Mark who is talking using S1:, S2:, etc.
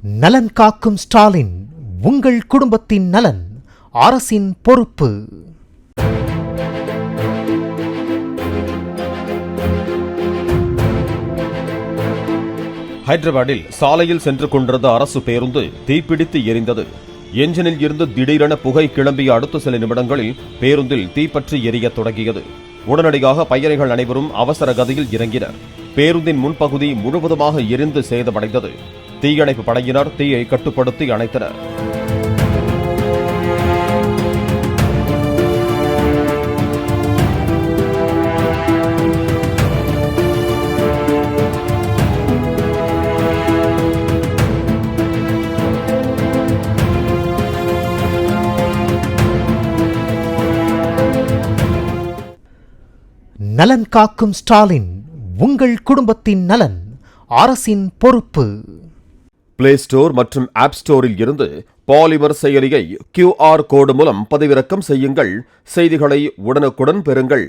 S1: நலன் காக்கும் ஸ்டாலின், உங்கள் குடும்பத்தின் நலன் அரசின் பொறுப்பு.
S2: ஹைதராபாத்தில் சாலையில் சென்று கொண்டிருந்த அரசு பேருந்து தீப்பிடித்து எரிந்தது. என்ஜினில் இருந்து திடீரென புகை கிளம்பிய அடுத்த சில நிமிடங்களில் பேருந்தில் தீப்பற்றி எரியத் தொடங்கியது. உடனடியாக பயணிகள் அனைவரும் அவசர கதியில் இறங்கினர். பேருந்தின் முன்பகுதி முழுவதுமாக எரிந்து சேதமடைந்தது. தீயணைப்பு படையினர் தீயை கட்டுப்படுத்தி அணைத்தனர்.
S1: நலன் காக்கும் ஸ்டாலின், உங்கள் குடும்பத்தின் நலன் அரசின் பொறுப்பு.
S2: பிளே ஸ்டோர் மற்றும் ஆப் ஸ்டோரில் இருந்து பாலிமர் செயலியை QR கோடு மூலம் பதிவிறக்கம் செய்யுங்கள். செய்திகளை உடனுக்குடன் பெறுங்கள்.